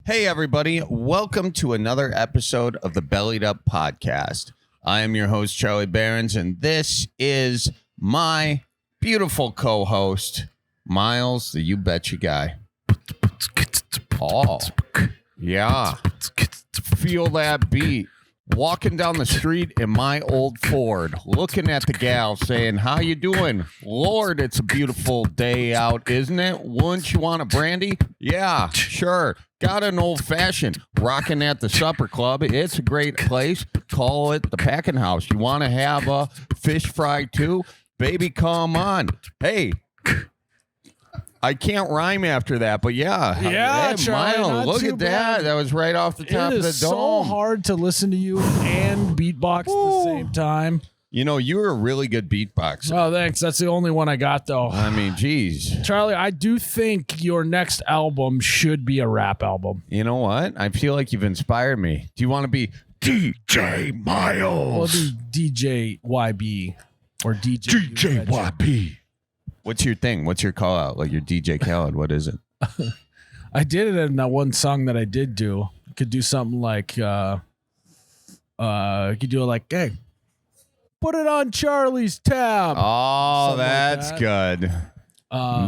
Hey, everybody. Welcome to another episode of the Bellied Up Podcast. I am your host, Charlie Berens, and this is my beautiful co-host, Myles, the You Betcha guy. Oh, yeah. Feel that beat. Walking down the street in my old Ford, looking at the gal saying, how you doing? Lord, it's a beautiful day out, isn't it? Wouldn't you want a brandy? Yeah, sure. Got an old fashioned. Rocking at the supper club. It's a great place. Call it the Packing House. You want to have a fish fry too? Baby, come on. Hey. I can't rhyme after that, but yeah. Yeah, hey, Charlie, Myles, look at that. That was right off the top of the dome. It is so hard to listen to you and beatbox at the same time. You know, you were a really good beatboxer. Oh, thanks. That's the only one I got, though. I mean, geez. Charlie, I do think your next album should be a rap album. You know what? I feel like you've inspired me. Do you want to be DJ Myles? Or be DJ YB or DJ YB. What's your thing? What's your call out? Like your DJ Khaled? What is it? I did it in that one song that I did do. You could do something like, you could do it like, hey, put it on Charlie's tab. Oh, Something that's like good.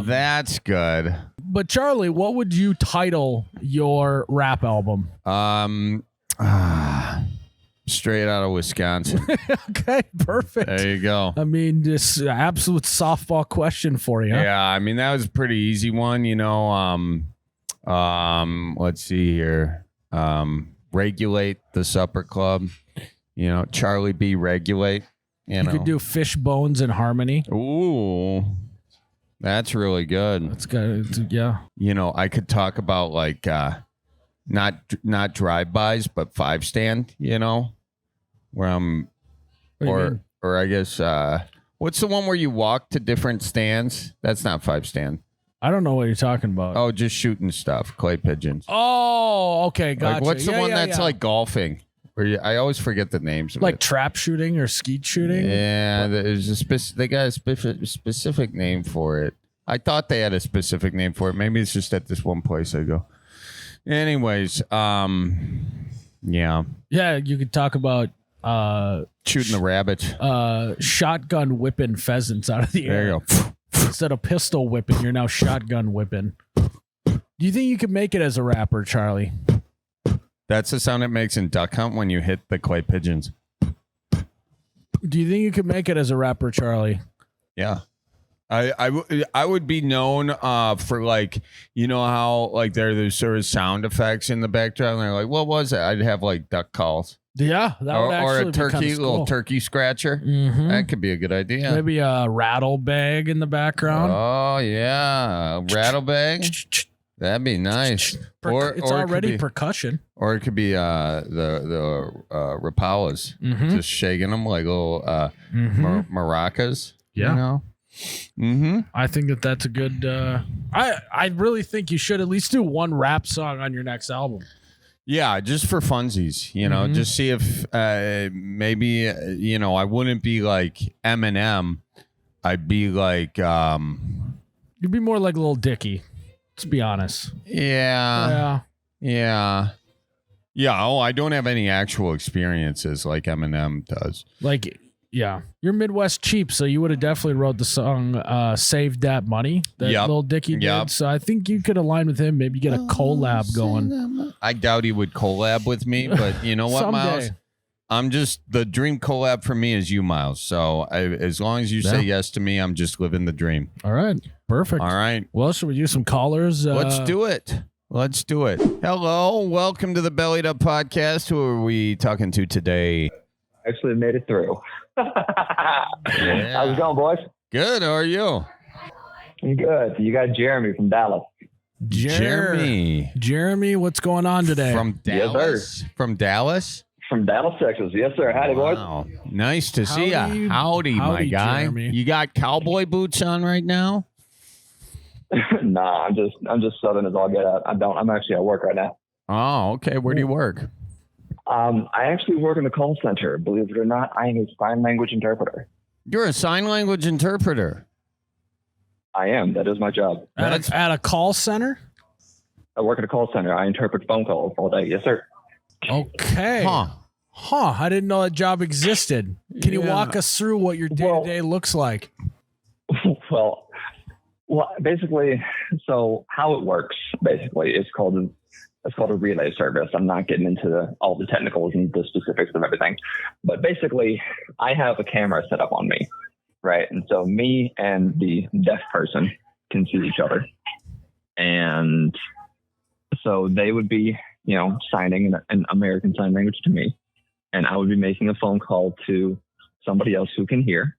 That's good. But Charlie, what would you title your rap album? Straight out of Wisconsin. Okay, perfect. There you go. I mean, this absolute softball question for you. Yeah, I mean, that was a pretty easy one, you know. Let's see here. Regulate the Supper Club. You know, Charlie B. Regulate. You know. Could do Fish Bones and Harmony. Ooh, that's really good. That's good. Yeah. You know, I could talk about like not drive-bys, but 5-stand. You know, where I'm, or I guess what's the one where you walk to different stands? That's not 5-stand. I don't know what you're talking about. Oh, just shooting stuff, clay pigeons. Oh, okay, gotcha. Like, what's the one that's like golfing? I always forget the names of like it. trap shooting or skeet shooting? Yeah, there's a they got a specific name for it. I thought they had a specific name for it. Maybe it's just at this one place I go. Anyways, yeah. Yeah, you could talk about shooting the rabbits. Shotgun whipping pheasants out of the air. There you go. Instead of pistol whipping, you're now shotgun whipping. Do you think you could make it as a rapper, Charlie? That's the sound it makes in Duck Hunt when you hit the clay pigeons. Do you think you could make it as a rapper, Charlie? Yeah. I would be known for, like, you know how like there's sort of sound effects in the background. They're like, what was it? I'd have like duck calls. Yeah, that would or a turkey, be little turkey scratcher. Mm-hmm. That could be a good idea. Maybe a rattle bag in the background. Oh yeah, a rattle bag. That'd be nice. It's already percussion. Or it could be the Rapalas, just shaking them like little maracas. Yeah. You know? Mm-hmm. I think that's a good. I really think you should at least do one rap song on your next album. Yeah, just for funsies, you know, just see if maybe, you know, I wouldn't be like Eminem. I'd be like... You'd be more like Lil Dicky, let's be honest. Yeah. Oh, I don't have any actual experiences like Eminem does. Like... Yeah, you're Midwest cheap, so you would have definitely wrote the song "Save That Money" that Lil Dicky did. So I think you could align with him. Maybe get a collab going. I doubt he would collab with me, but you know what, Myles? I'm just the dream collab for me is you, Myles. So as long as you say yes to me, I'm just living the dream. All right, perfect. All right. Well, should we use some callers? Let's do it. Hello, welcome to the Bellied Up Podcast. Who are we talking to today? Actually made it through. Yeah. How's it going, boys? Good. How are you? I'm good. You got Jeremy from Dallas. Jeremy, what's going on today? From Dallas? Yes, from Dallas? From Dallas, Texas. Yes, sir. Howdy, boys. Nice to see you. Howdy, my guy. Jeremy. You got cowboy boots on right now? Nah, I'm just southern as all get out. I'm actually at work right now. Oh, okay. Where do you work? I actually work in the call center. Believe it or not, I am a sign language interpreter. You're a sign language interpreter. I am. That is my job. At a call center? I work at a call center. I interpret phone calls all day. Yes, sir. Okay. Huh. I didn't know that job existed. Can you walk us through what your day-to-day looks like? Well, basically, so how it works basically is called a relay service. I'm not getting into all the technicals and the specifics of everything, but basically, I have a camera set up on me, right? And so me and the deaf person can see each other, and so they would be, signing an American Sign Language to me, and I would be making a phone call to somebody else who can hear,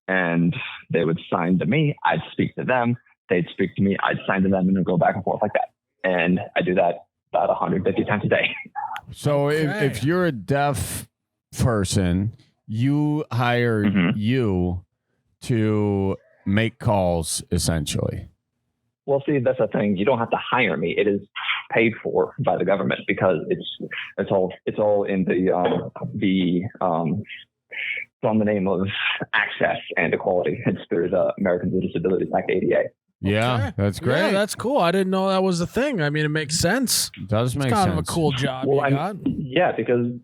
and they would sign to me. I'd speak to them. They'd speak to me. I'd sign to them, and it'd go back and forth like that. And I do that about 150 times a day. So if you're a deaf person, you hire you to make calls, essentially. Well, see, that's the thing. You don't have to hire me. It is paid for by the government because it's all in it's on the name of access and equality. It's through the Americans with Disabilities Act, ADA. Yeah, that's great. Yeah, that's cool. I didn't know that was a thing. I mean, it makes sense. It does make it's sense. kind of a cool job you got. Yeah, because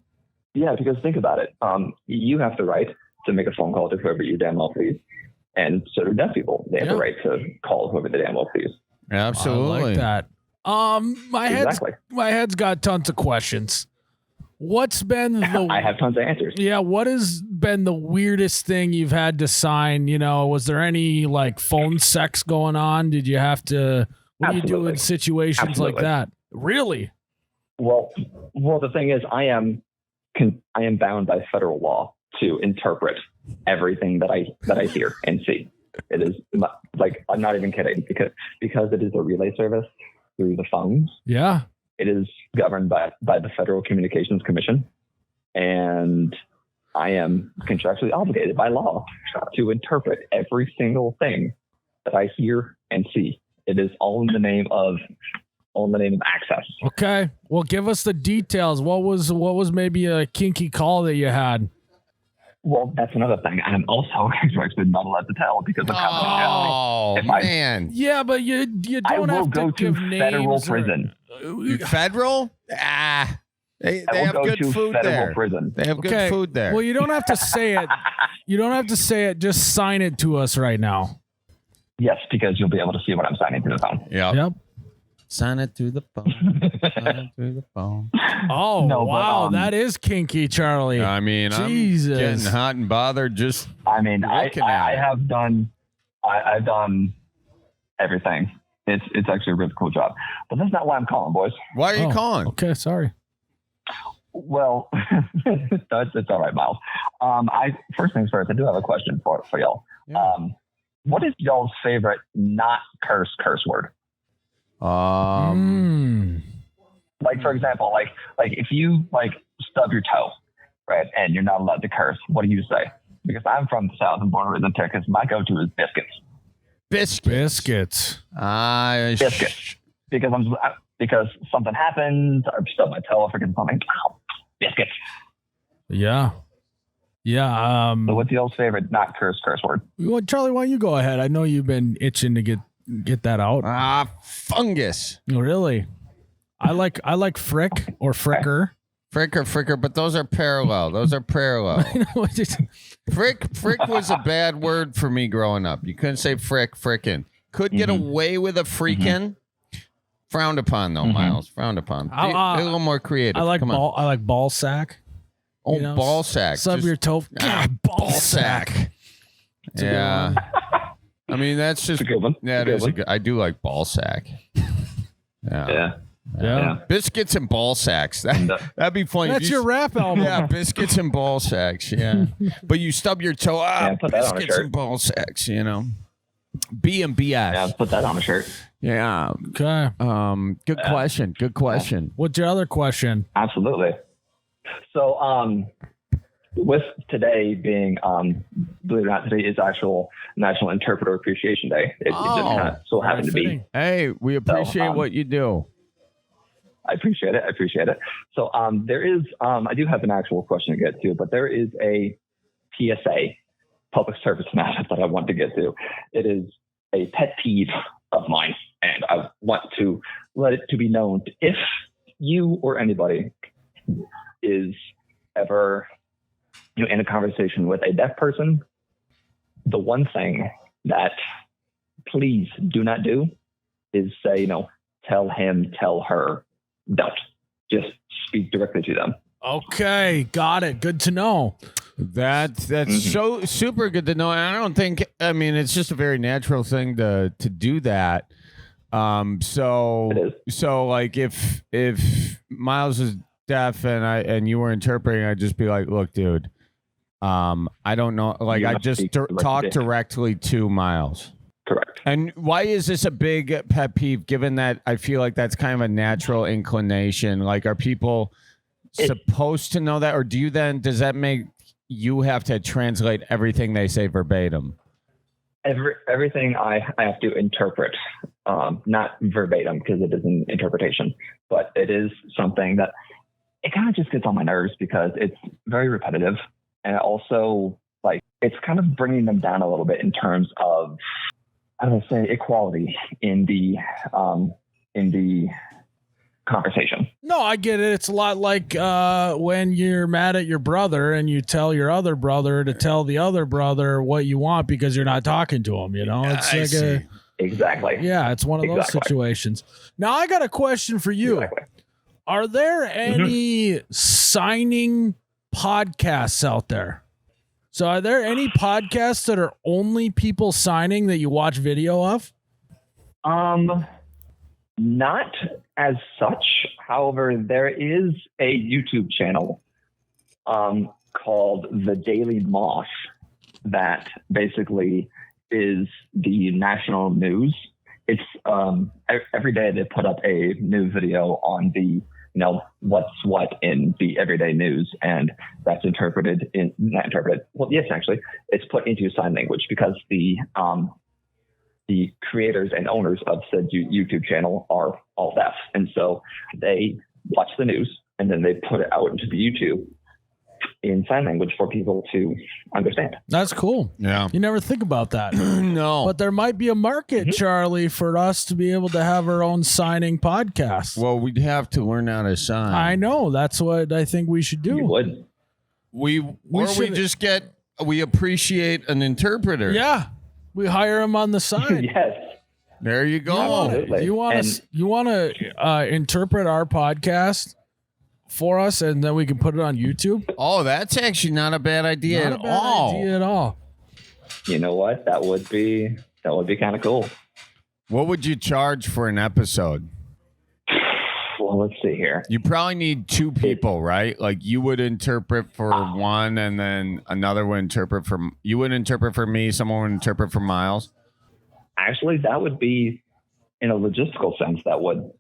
think about it. You have the right to make a phone call to whoever you damn well please. And so do deaf people. They have the right to call whoever they damn well please. Absolutely. I like that. My head's got tons of questions. What's been the I have tons of answers. Yeah, what has been the weirdest thing you've had to sign? Was there any like phone sex going on? Did you have to what do you do in situations like that? Really? Well, the thing is I am bound by federal law to interpret everything that I hear and see. It is like, I'm not even kidding, because it is a relay service through the phones. Yeah. It is governed by the Federal Communications Commission, and I am contractually obligated by law to interpret every single thing that I hear and see. It is all in the name of access. Okay. Well, give us the details. What was maybe a kinky call that you had? Well, that's another thing. I'm also actually not allowed to tell because of confidentiality. Oh, man. Yeah, but you don't have to give names. Federal prison. Federal? They have good food there. Prison. They have good food there. Well, you don't have to say it. You don't have to say it. Just sign it to us right now. Yes, because you'll be able to see what I'm signing through the phone. Yep. Sign it through the phone. Sign it through the phone. Oh, no, wow. That is kinky, Charlie. I mean, Jesus. I'm getting hot and bothered just I've done everything. It's actually a really cool job. But that's not why I'm calling, boys. Why are you calling? Okay, sorry. Well, it's all right, Myles. First things first, I do have a question for y'all. Yeah. What is y'all's favorite not curse word? Like, for example, like if you stub your toe, right, and you're not allowed to curse, what do you say? Because I'm from the South and born and raised in Texas, my go-to is biscuits. Biscuits. Biscuits. Because something happens, I stub my toe, I forget something. Ow, biscuits. Yeah. Yeah. So what's y'all's favorite not curse word? Well, Charlie, why don't you go ahead? I know you've been itching to get that out. Fungus. Really? I like frick or fricker. Fricker, but those are parallel. Frick was a bad word for me growing up. You couldn't say frickin'. Could get away with a freakin'. Frowned upon though, Myles. Frowned upon. Be a little more creative. I like ball sack. Oh, ball sack. Sub your toe. Ball sack. Yeah. I mean, that's just a good one. Yeah, it is a good. I do like ball sack. Yeah. Biscuits and ball sacks. That'd be funny. That's your rap album. Yeah, biscuits and ball sacks. Yeah, but you stub your toe. Biscuits and ball sacks. B and BS. Yeah, put that on a shirt. Yeah. Okay. Good question. Good question. What's your other question? Absolutely. So, with today being, believe it or not, today is actual National Interpreter Appreciation Day. It just kind of so happened to be. Hey, we appreciate what you do. I appreciate it. So, there is, I do have an actual question to get to, but there is a PSA, public service announcement, that I want to get to. It is a pet peeve of mine, and I want to let it to be known if you or anybody is ever in a conversation with a deaf person, the one thing that please do not do is say, tell him, tell her. Don't. Just speak directly to them. Okay, got it. Good to know. That's so super good to know. And I don't think, it's just a very natural thing to do that. So like if Myles is deaf and you were interpreting, I'd just be like, look, dude, I don't know. Like I just talk directly to Myles. Correct. And why is this a big pet peeve, given that I feel like that's kind of a natural inclination? Like, are people supposed to know that? Or does that make you have to translate everything they say verbatim? Everything I have to interpret, not verbatim because it is an interpretation, but it is something that it kind of just gets on my nerves because it's very repetitive. And also, like, it's kind of bringing them down a little bit in terms of, I don't say, equality in the conversation. No, I get it. It's a lot like when you're mad at your brother and you tell your other brother to tell the other brother what you want because you're not talking to him. It's exactly. Yeah, it's one of those situations. Now, I got a question for you. Exactly. Are there any signing podcasts out there? So are there any podcasts that are only people signing that you watch video of? Not as such. However, there is a YouTube channel called The Daily Moss that basically is the national news. It's every day they put up a new video on the what's what in the everyday news, and that's not interpreted. Well, yes, actually, it's put into sign language because the creators and owners of said YouTube channel are all deaf, and so they watch the news and then they put it out into the YouTube in sign language for people to understand. That's cool. Yeah. You never think about that. No. But there might be a market, Charlie, for us to be able to have our own signing podcast. Well, we'd have to learn how to sign. I know. That's what I think we should do. You would. We appreciate an interpreter. Yeah. We hire him on the side. Yes. There you go. Absolutely. You want to interpret our podcast for us, and then we can put it on YouTube? Oh, that's actually not a bad idea Not a bad idea at all. You know what? That would be kind of cool. What would you charge for an episode? Well, let's see here. You probably need two people, right? Like you would interpret for one, and then another would interpret for you. Would interpret for me. Someone would interpret for Myles. Actually, that would be, in a logistical sense, that would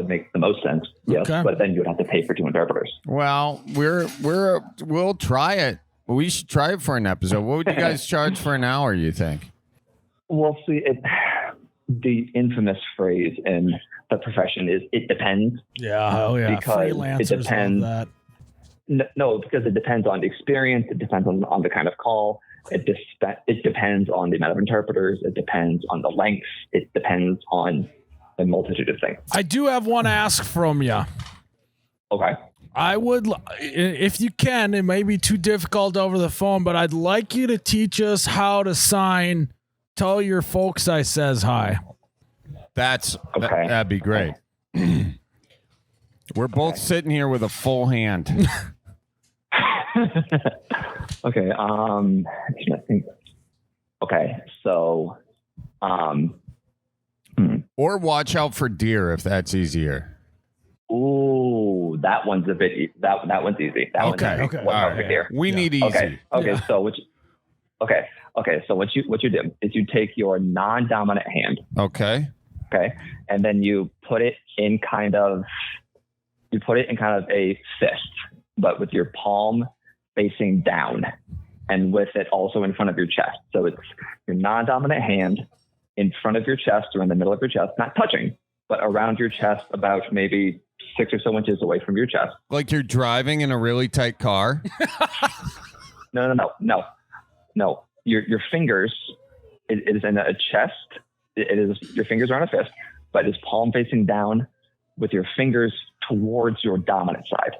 make the most sense. Yes, Okay. but then you would have to pay for two interpreters. Well, we'll try it. We should try it for an episode. What would you guys charge for an hour, you think? Well, see, the infamous phrase in the profession is "it depends." Yeah. Oh, yeah. Because Freelancers it depends. love that. No, because it depends on the experience. It depends on the kind of call. It depends on the amount of interpreters. It depends on the length. It depends on a multitude of things. I do have one ask from you. Okay. I would, if you can, it may be too difficult over the phone, but I'd like you to teach us how to sign. Tell your folks I says hi. Okay. That'd be great. We're both sitting here with a full hand. Okay. Okay. So, Or watch out for deer if that's easier. ooh, that one's a bit. That one's easy. That one's Okay. easy. Okay. What All about right. here? We need easy. Okay. Yeah. So what you do is you take your non-dominant hand, Okay. okay, and then you put it in kind of a fist, but with your palm facing down, and with it also in front of your chest. So it's your non-dominant hand in front of your chest or in the middle of your chest, not touching, but around your chest, about maybe 6 or so inches away from your chest. Like you're driving in a really tight car. No. Your fingers, it is in a chest. It is, your fingers are on a fist, but it's palm facing down with your fingers towards your dominant side.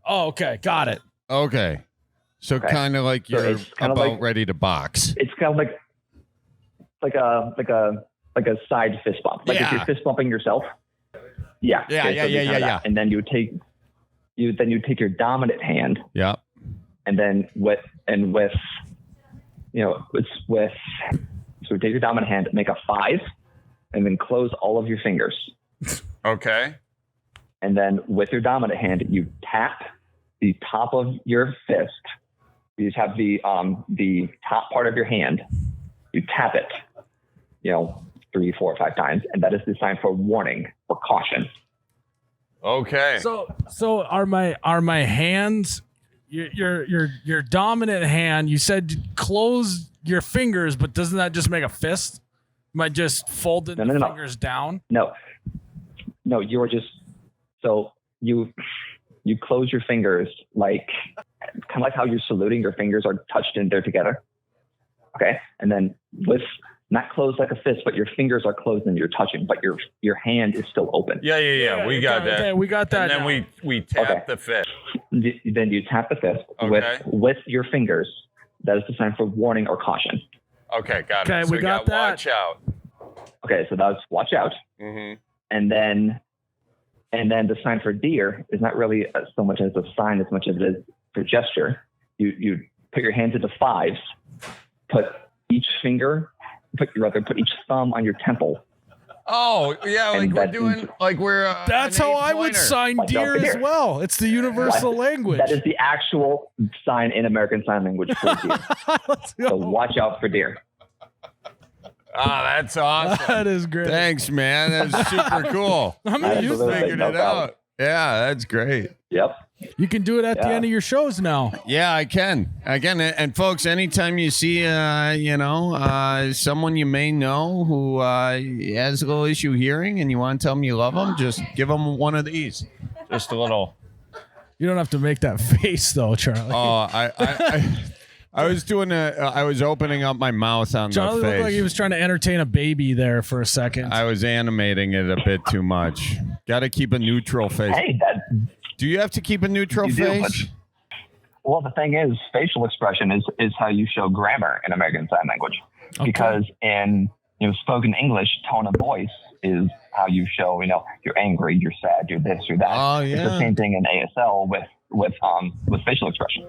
Oh, okay. Got it. Okay. So Okay. kind of like So you're it's kind about of like- ready to box. It's kind of like a side fist bump. Like if Yeah. you're fist bumping yourself. Yeah. Yeah, Okay, yeah, so it'd be yeah, kind of yeah, that. And then you take your dominant hand, Yep. and then with so take your dominant hand, make a 5, and then close all of your fingers. Okay. And then with your dominant hand, you tap the top of your fist. You just have the top part of your hand. You tap it, 3, 4, 5 times, and that is the sign for warning or caution. Okay. So are my hands your dominant hand? You said close your fingers, but doesn't that just make a fist? Am I just folding the No. fingers down? No, you're just so you close your fingers like kind of like how you're saluting. Your fingers are touched in there together. Okay, and then with not closed like a fist, but your fingers are closed and you're touching, but your hand is still open. Yeah. We got that. Okay, we got that. And then now. we tap Okay. the fist. Then you tap the fist Okay. with your fingers. That is the sign for warning or caution. Okay, got it. Okay, So we got that. Watch out. Okay, so that's watch out. Mm-hmm. And then the sign for deer is not really so much as a sign as much as it is for gesture. You put your hands into 5s, put each thumb on your temple. Oh, yeah, like And we're that doing, is- like we're. That's an how eighth I would pointer. sign Watch out deer for as deer. well. It's the universal language. That is the actual sign in American Sign Language for deer. Let's So go. watch out for deer. Ah, that's awesome. That is great. Thanks, man. That's super cool. I'm gonna use Absolutely. that. Figured No it problem. out. Yeah, that's great. Yep. You can do it at the Yeah. end of your shows now. Yeah, I can. And folks, anytime you see, someone you may know who has a little issue hearing and you want to tell them you love them, just give them one of these. Just a little. You don't have to make that face though, Charlie. Oh, I was doing I was opening up my mouth on Charlie the looked like he face. was trying to entertain a baby there for a second. I was animating it a bit too much. Got to keep a neutral face. Hey, Do you have to keep a neutral You do, face? well, the thing is, facial expression is how you show grammar in American Sign Language. Okay. Because in spoken English, tone of voice is how you show, you're angry, you're sad, you're this, you're that. Oh, It's yeah. the same thing in ASL with facial expression.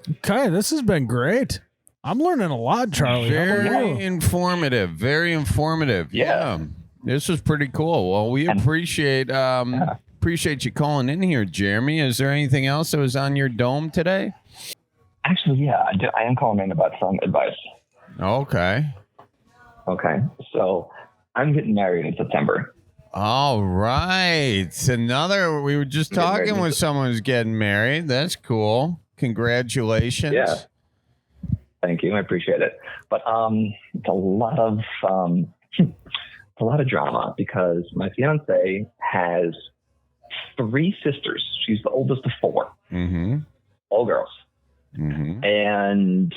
Okay, this has been great. I'm learning a lot, Charlie. How about Very you? informative. Very informative. Yeah. This was pretty cool. Well, we And- appreciate you calling in here, Jeremy. Is there anything else that was on your dome today? Actually, yeah, I am calling in about some advice. Okay. Okay, so I'm getting married in September. All right. We were just Getting married talking in with someone who's getting married. That's cool. Congratulations. Yeah. Thank you, I appreciate it. But it's a lot of drama because my fiance has 3 sisters. She's the oldest of 4, Mm-hmm. all girls, Mm-hmm. and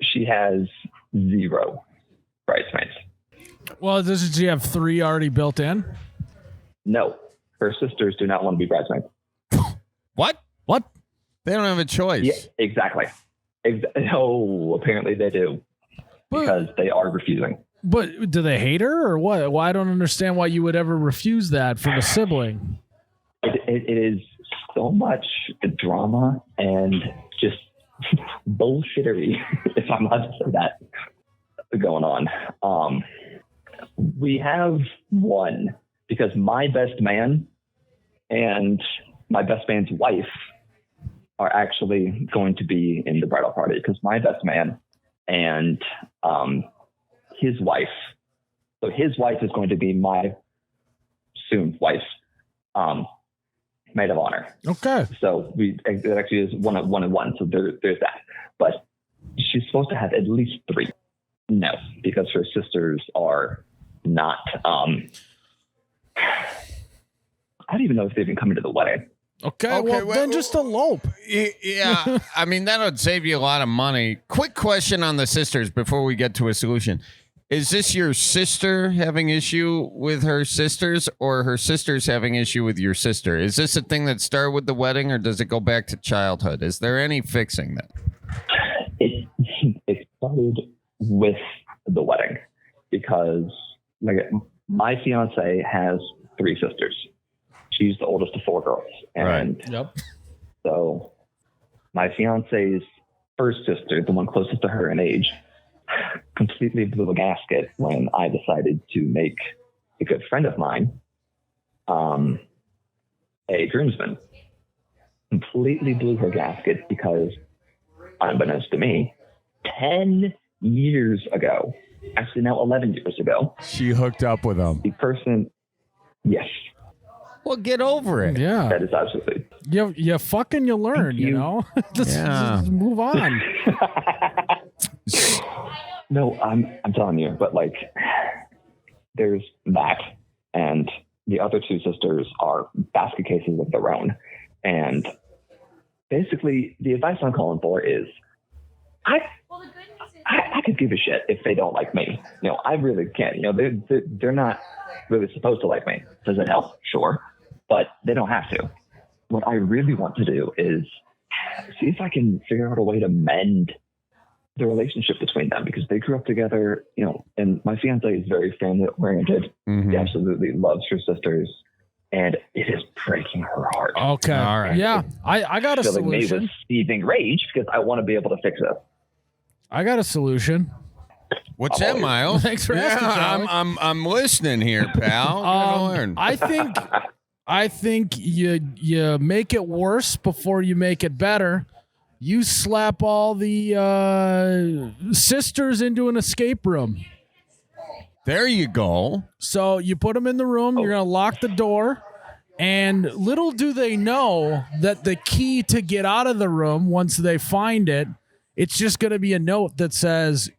she has 0 bridesmaids. Well, doesn't she have 3 already built in? No, her sisters do not want to be bridesmaids. What? What? They don't have a choice. Yeah, exactly. No, apparently they do because they are refusing. But do they hate her or what? Well, I don't understand why you would ever refuse that from a sibling. It is so much drama and just bullshittery, if I'm allowed to say that, going on. We have one because my best man and my best man's wife are actually going to be in the bridal party because my best man and his wife, so his wife is going to be my soon wife, maid of honor. Okay. So it actually is one and one. So there's that. But she's supposed to have at least 3. No, because her sisters are not. I don't even know if they've even come to the wedding. Okay. Well, then just elope. Yeah, I mean, that would save you a lot of money. Quick question on the sisters before we get to a solution. Is this your sister having issue with her sisters, or her sisters having issue with your sister? Is this a thing that started with the wedding, or does it go back to childhood? Is there any fixing that? It started with the wedding because my fiance has 3 sisters. She's the oldest of 4 girls. And so my fiance's first sister, the one closest to her in age, completely blew a gasket when I decided to make a good friend of mine a groomsman. Completely blew her gasket because, unbeknownst to me, 10 years ago, actually now 11 years ago, she hooked up with him. the person, yes, Well, get over it. Yeah. that is absolutely. You fucking you learn, you know? Just move on. No, I'm telling you, but there's that, and the other 2 sisters are basket cases of their own. And basically, the advice I'm calling for is, I could give a shit if they don't like me. I really can't. They're not really supposed to like me. Does it help? Sure, but they don't have to. What I really want to do is see if I can figure out a way to mend the relationship between them, because they grew up together, and my fiance is very family oriented. Mhm. She absolutely loves her sisters, and it is breaking her heart. Okay. All right. Yeah. I got a Filling me solution. with seething rage because I want to be able to fix it. I got a solution. What's that, Myles? Thanks for asking, Charlie. I'm listening here, pal. Gotta learn. I think you make it worse before you make it better. You slap all the sisters into an escape room. There you go. So you put them in the room. You're gonna lock the door, and little do they know that the key to get out of the room, once they find it, it's just gonna be a note that says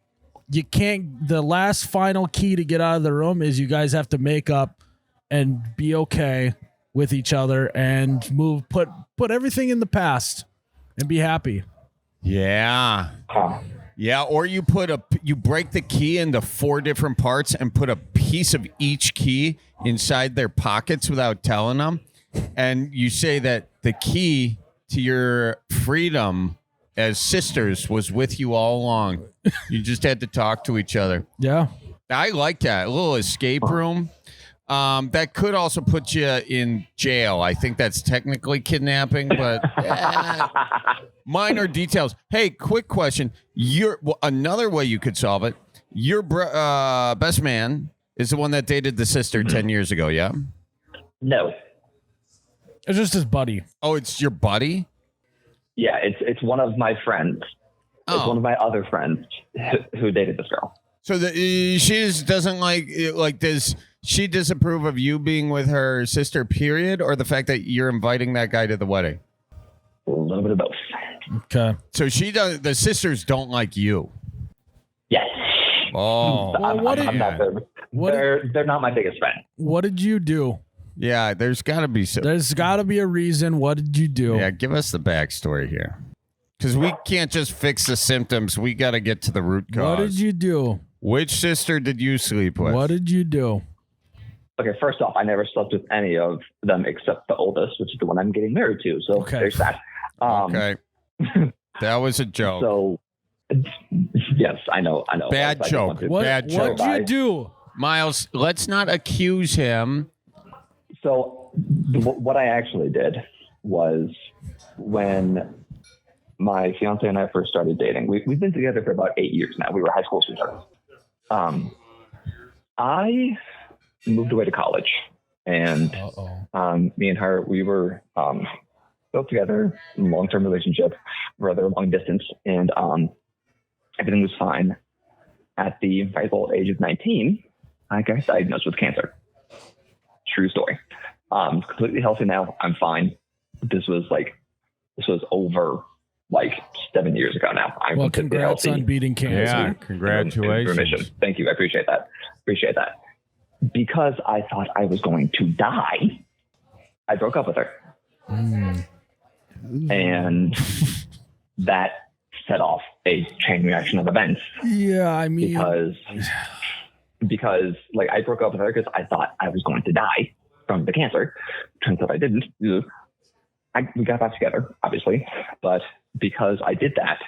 you can't. The last final key to get out of the room is you guys have to make up and be okay with each other and put everything in the past and be happy. Yeah. Yeah, or you break the key into 4 different parts and put a piece of each key inside their pockets without telling them. And you say that the key to your freedom as sisters was with you all along. You just had to talk to each other. Yeah. I like that. A little escape room. That could also put you in jail. I think that's technically kidnapping, but minor details. Hey, quick question. Another way you could solve it. Your best man is the one that dated the sister 10 years ago, yeah? No. It's just his buddy. Oh, it's your buddy? Yeah, it's one of my friends. It's one of my other friends who dated this girl. So she just doesn't does she disapprove of you being with her sister, period, or the fact that you're inviting that guy to the wedding? A little bit of both. Okay. So the sisters don't like you. Yes. Oh. They're not my biggest fan. What did you do? Yeah, there's got to be some. There's got to be a reason. What did you do? Yeah, give us the backstory here. Because we can't just fix the symptoms. We got to get to the root cause. What did you do? Which sister did you sleep with? What did you do? Okay, first off, I never slept with any of them except the oldest, which is the one I'm getting married to. So there's that. Okay. That was a joke. So, yes, I know. Bad joke. Bad joke. What'd you do? Myles, let's not accuse him. So what I actually did was, when my fiance and I first started dating, we've been together for about 8 years now. We were high school sweethearts. I moved away to college, and me and her, we were built together in a long-term relationship, rather long distance, and everything was fine. At the ripe old age of 19, I got diagnosed with cancer. True story. Completely healthy now. I'm fine. This was over 7 years ago now. I'm Well, completely congrats healthy. on beating cancer. Yeah, In congratulations. remission. Thank you. I appreciate that. Because I thought I was going to die, I broke up with her. And that set off a chain reaction of events. Yeah, I mean, Because because like I broke up with her because I thought I was going to die from the cancer. Turns out I didn't. We got back together, obviously, but because I did that,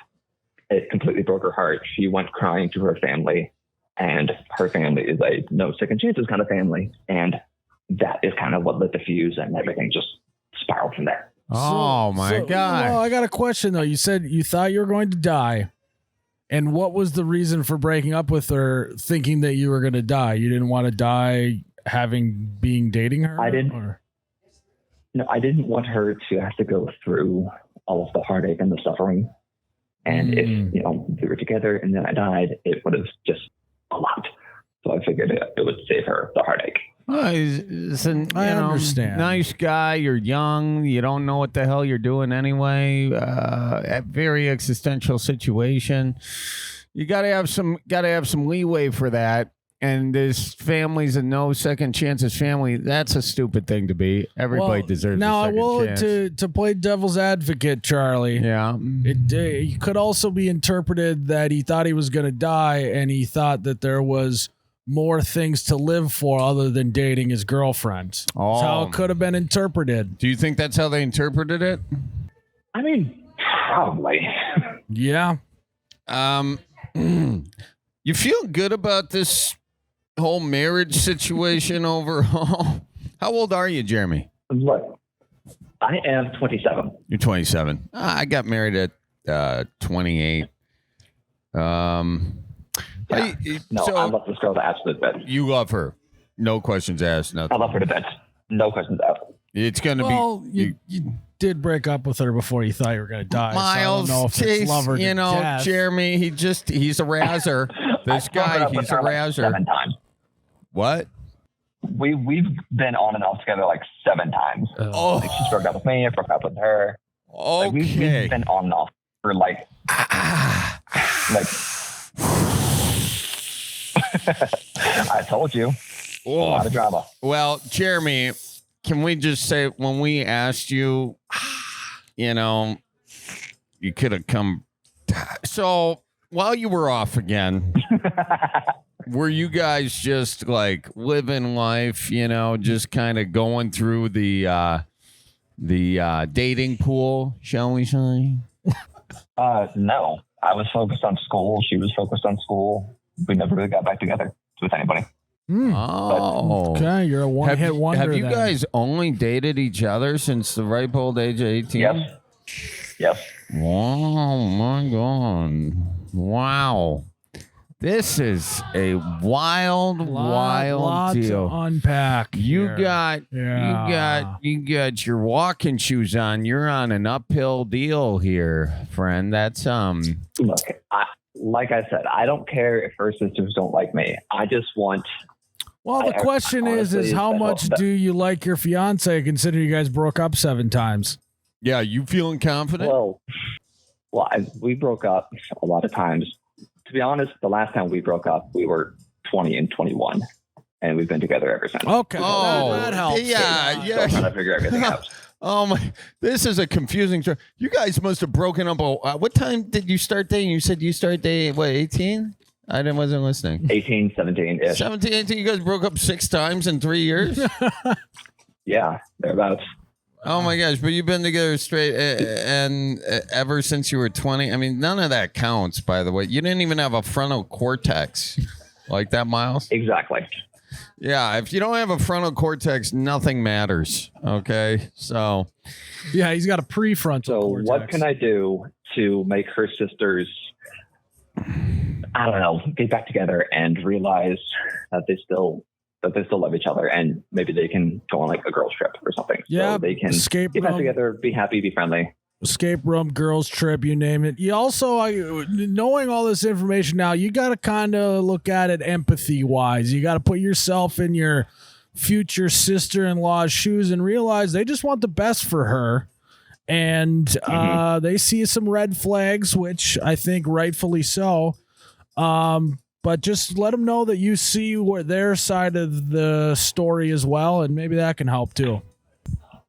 it completely broke her heart. She went crying to her family, and her family is a no second chances kind of family, and that is kind of what lit the fuse, and everything just spiraled from there. Oh my God. Well, I got a question though. You said you thought you were going to die. And what was the reason for breaking up with her, thinking that you were going to die? You didn't want to die being dating her? I didn't. No, I didn't want her to have to go through all of the heartache and the suffering. And if, we were together and then I died, it would have just a lot. So I figured it would save her the heartache. Well, he's I understand. Nice guy. You're young. You don't know what the hell you're doing anyway. A very existential situation. You gotta have some leeway for that. And this family's a no second chances family. That's a stupid thing to be. Everybody deserves now, a second chance. to play devil's advocate, Charlie. Yeah. It could also be interpreted that he thought he was going to die, and he thought that there was more things to live for other than dating his girlfriend. Oh. That's how it could have been interpreted. Do you think that's how they interpreted it? I mean, probably. Yeah. You feel good about this whole marriage situation overall? How old are you, Jeremy? Look, I am 27. You're 27. I got married at 28. Yeah. No, I love this girl to absolute bed. You love her. No questions asked. I Nothing. love her to bed. No questions asked. It's going to Well, you did break up with her before you thought you were going to die. Myles, so I don't know if it's love her to death. Jeremy, he's a razzer. This guy, he's a razzer. 7 times. What? We've been on and off together like 7 times. Oh, Like she's broke up with me, I broke up with her. Like, we've been on and off for like I told you. A lot of drama. Well, Jeremy, can we just say when we asked you, you could have come. So while you were off again, were you guys just like living life, just kind of going through the dating pool, shall we say? No. I was focused on school. She was focused on school. We never really got back together with anybody. Oh, Okay, you're a one-hit wonder. Have you then. guys only dated each other since the ripe old age of 18? Yes. Oh my God. Wow. This is a wild Lot deal. to unpack. You here. got your walking shoes on. You're on an uphill deal here, friend. That's Look, like I said, I don't care if her sisters don't like me. I just want. Well, the question is how much do you like your fiance, considering you guys broke up 7 times? Yeah, you feeling confident? Well, we broke up a lot of times. To be honest, the last time we broke up, we were 20 and 21, and we've been together ever since. Okay, Oh, that helps. yeah. Still trying to figure everything out. Oh my! This is a confusing story. You guys must have broken up. What time did you start dating? You said you started dating what? 18? I wasn't listening. 18, 17-ish. 17, 18. You guys broke up 6 times in 3 years. Yeah, thereabouts. Oh my gosh! But you've been together straight and ever since you were 20. I mean, none of that counts. By the way, you didn't even have a frontal cortex like that, Myles. Exactly. Yeah, if you don't have a frontal cortex, nothing matters. Okay, so Yeah, he's got a prefrontal So cortex. what can I do to make her sisters, I don't know, get back together and realize that they still love each other, and maybe they can go on like a girls trip or something. Yeah, So they can escape get back room. together, be happy, be friendly. Escape room, girls trip, you name it. You also, knowing all this information now, you got to kind of look at it empathy-wise. You got to put yourself in your future sister-in-law's shoes and realize they just want the best for her. And they see some red flags, which I think rightfully so. But just let them know that you see their side of the story as well, and maybe that can help too.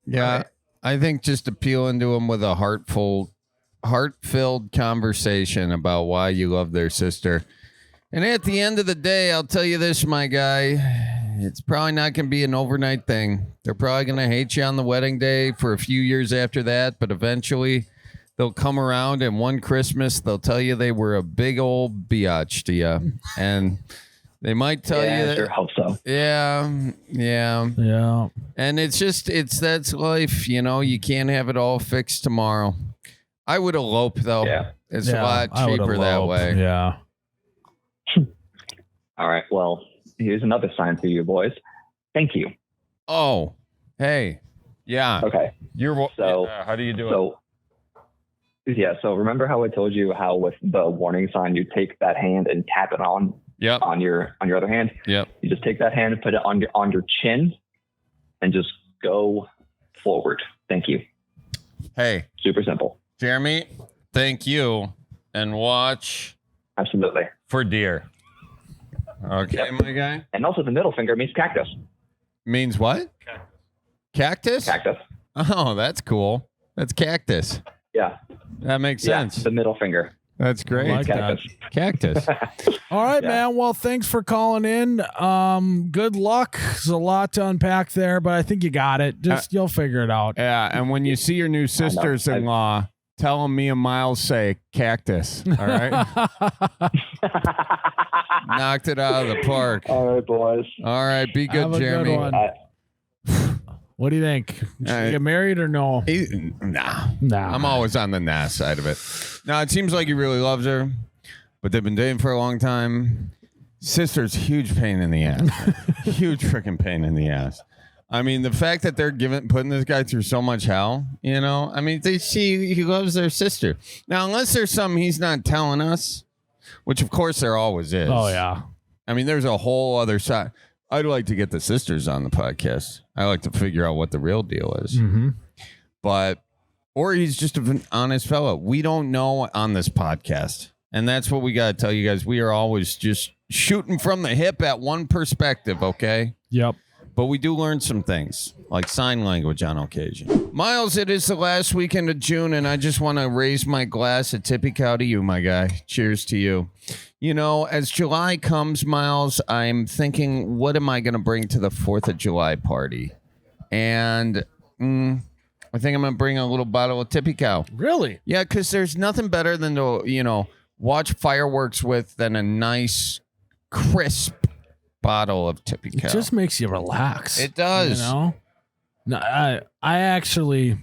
yeah, I think just appealing to them with a heart-filled conversation about why you love their sister And at the end of the day, I'll tell you this, my guy, it's probably not going to be an overnight thing. They're probably going to hate you on the wedding day for a few years after that, but eventually they'll come around, and one Christmas they'll tell you they were a big old biatch to you. And they might tell you that. I sure hope so. Yeah. And that's life. You can't have it all fixed tomorrow. I would elope, though. Yeah. It's a lot cheaper that way. Yeah. All right. Well, here's another sign for you boys. Thank you. Oh, hey. Yeah. Okay. So how do you do it? So remember how I told you how with the warning sign, you take that hand and tap it on your other hand? Yep. You just take that hand and put it on your chin and just go forward. Thank you. Hey. Super simple. Jeremy, thank you. And watch. Absolutely. For deer. Okay, my guy. And also the middle finger means cactus. Means what? Cactus? Cactus. Oh, that's cool. That's cactus. Yeah. That makes sense. The middle finger. That's great. I like Cactus. All right, Yeah. man. Well, thanks for calling in. Good luck. There's a lot to unpack there, but I think you got it. You'll figure it out. Yeah, and when you see your new sisters-in-law, tell them me and Myles say cactus. All right? Knocked it out of the park. All right, boys. All right, be good, Have a Jeremy. good one. What do you think? Should you get married or no? Nah. Nah. I'm always on the nah side of it. No, it seems like he really loves her, but they've been dating for a long time. Sister's huge pain in the ass. Huge freaking pain in the ass. I mean, the fact that they're putting this guy through so much hell, I mean, he loves their sister. Now, unless there's something he's not telling us, which of course there always is. Oh, yeah. I mean, there's a whole other side. I'd like to get the sisters on the podcast. I like to figure out what the real deal is. Mm-hmm. Or he's just an honest fellow. We don't know on this podcast. And that's what we got to tell you guys. We are always just shooting from the hip at one perspective, okay? Yep. But we do learn some things, like sign language on occasion. Myles, it is the last weekend of June, and I just want to raise my glass of tippy cow to you, my guy. Cheers to you. As July comes, Myles, I'm thinking, what am I going to bring to the 4th of July party? And I think I'm going to bring a little bottle of tippy cow. Really? Yeah, because there's nothing better than to, watch fireworks with than a nice, crisp bottle of tippy cow. It just makes you relax. It does. No, I actually,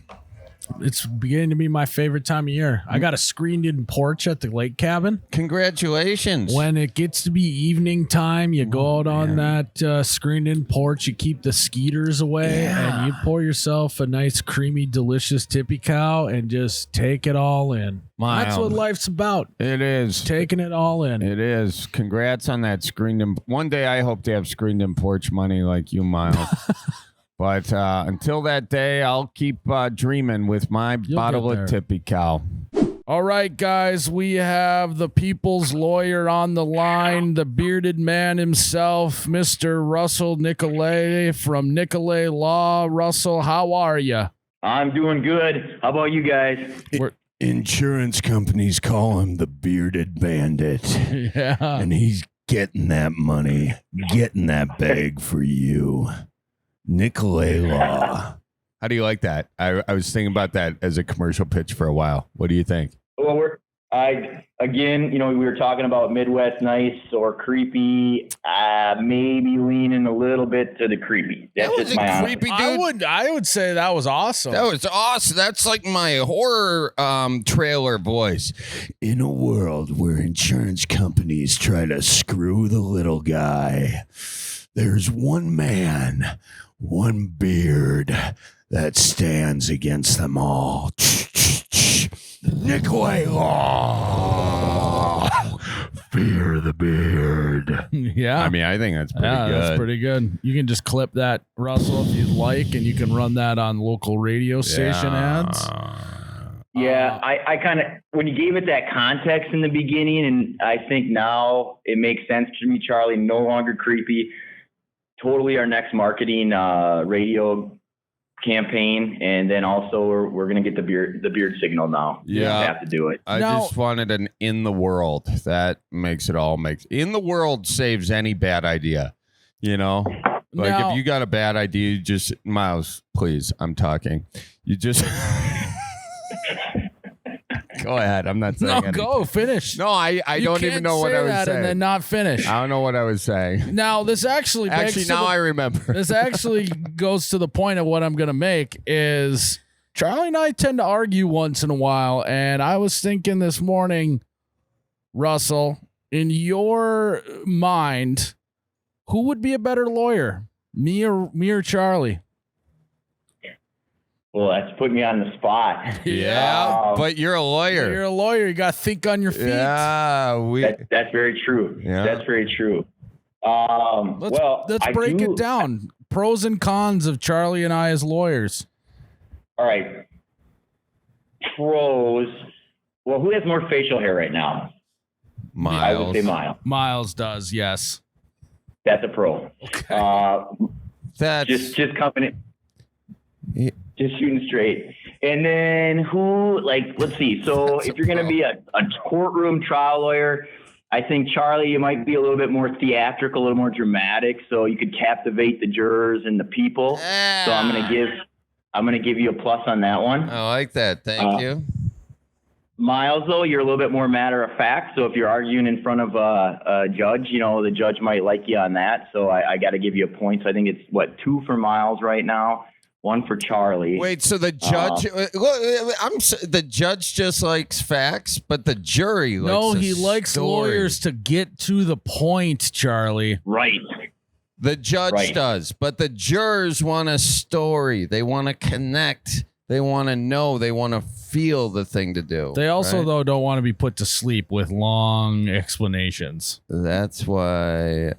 it's beginning to be my favorite time of year. I got a screened-in porch at the lake cabin. Congratulations. When it gets to be evening time, you go out on that screened-in porch, you keep the skeeters away, and you pour yourself a nice, creamy, delicious tippy cow and just take it all in. That's what life's about. It is. Taking it all in. It is. Congrats on that screened-in. One day I hope to have screened-in porch money like you, Myles. But until that day, I'll keep dreaming with my bottle of tippy cow. All right, guys, we have the people's lawyer on the line, the bearded man himself, Mr. Russell Nicolet from Nicolet Law. Russell, how are you? I'm doing good. How about you guys? Insurance companies call him the bearded bandit. Yeah. And he's getting that money, getting that bag for you. Nicolet Law. How do you like that? I was thinking about that as a commercial pitch for a while. What do you think? Well, we were talking about Midwest nice or creepy. Maybe leaning a little bit to the creepy. That's That was just my a creepy dude. I would say that was awesome. That was awesome. That's like my horror trailer voice. In a world where insurance companies try to screw the little guy, there's one man, one beard that stands against them all. Nicolet Law. Fear the beard. Yeah. I mean, I think that's pretty good. That's pretty good. You can just clip that, Russell, if you'd like, and you can run that on local radio station ads. Yeah, I kind of, when you gave it that context in the beginning, and I think now it makes sense to me, Charlie, no longer creepy. Totally our next marketing radio campaign, and then also we're gonna get the beard signal now. Yeah. We have to do it. I Now- just wanted an in the world. That makes it all in the world saves any bad idea. Like Now- if you got a bad idea, you just Myles, please, I'm talking. You just go ahead. I'm not saying No, anything. go finish. No, I You don't can't even know what say I was that saying. and then not finish. I don't know what I was saying. Now, this actually begs Actually, to now the- I remember. this actually goes to the point of what I'm going to make is Charlie and I tend to argue once in a while. And I was thinking this morning, Russell, in your mind, who would be a better lawyer, me or Charlie? Well, that's putting me on the spot. Yeah, but you're a lawyer. You're a lawyer. You got to think on your feet. Yeah, That's very true. Yeah. That's very true. Let's I break do- it down. Pros and cons of Charlie and I as lawyers. All right. Pros. Well, who has more facial hair right now? I would Myles. say Myles. Myles does, yes. That's a pro. That's Just company. Yeah. Just shooting straight. And then who, let's see. So if you're going to be a courtroom trial lawyer, I think, Charlie, you might be a little bit more theatrical, a little more dramatic, so you could captivate the jurors and the people. So I'm going to give you a plus on that one. I like that. Thank you. Myles, though, you're a little bit more matter of fact. So if you're arguing in front of a judge, the judge might like you on that. So I got to give you a point. So I think it's 2 for Myles right now, 1 for Charlie. Wait, so the judge? The judge just likes facts, but the jury likes. No, a he likes story. lawyers to get to the point, Charlie. Right. The judge Right. does, but the jurors want a story. They want to connect. They want to know. They want to feel the thing to do. They also, right? though, don't want to be put to sleep with long explanations. That's why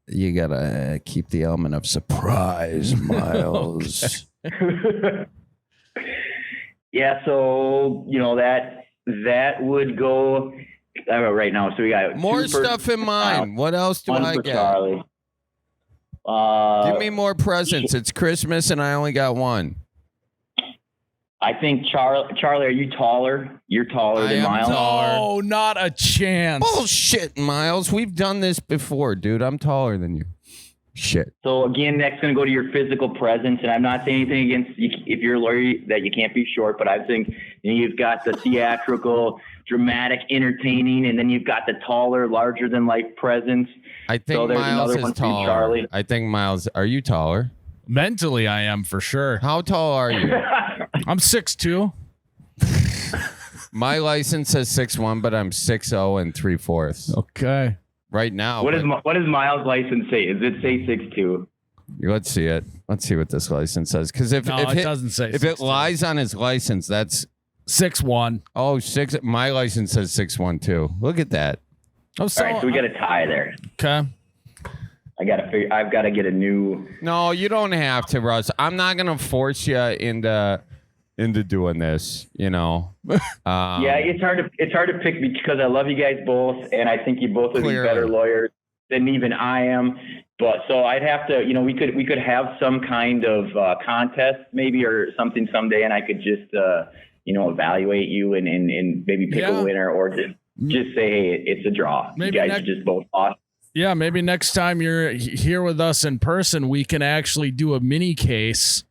you gotta keep the element of surprise, Myles. Yeah, so that would go right now. So we got More 2 for stuff in mind. What else do 1 I for get? Charlie. Give me more presents. It's Christmas and I only got one. I think Charlie, are you taller? You're taller I than am Myles. tall. Oh, not a chance. Bullshit, Myles. We've done this before, dude. I'm taller than you. Shit. So again, that's going to go to your physical presence, and I'm not saying anything against if you're a lawyer that you can't be short, but I think you've got the theatrical, dramatic, entertaining, and then you've got the taller, larger than life presence. I think So there's Myles another is one for you, taller. Charlie. I think Myles. Are you taller? Mentally, I am for sure. How tall are you? I'm 6'2". My license says 6'1", but I'm 6'0" 3/4. Okay. Right now. What but- does Myles' license say? Does it say 6'2"? Let's see it. Let's see what this license says. Because if No, if it doesn't say if it 6'2". lies on his license, that's 6'1". 6. My license says 6'1" too. Look at that. Oh, All right, so we got a tie there. okay. I've got to get a new. No, you don't have to, Russ. I'm not gonna force you into doing this. Yeah, it's hard to pick because I love you guys both, and I think you both would be Clearly. better lawyers than even I am. But so I'd have to, we could have some kind of contest maybe or something someday, and I could just evaluate you and maybe pick Yeah. a winner or just say, hey, it's a draw. Maybe you guys next- are just both awesome. Yeah, maybe next time you're here with us in person, we can actually do a mini case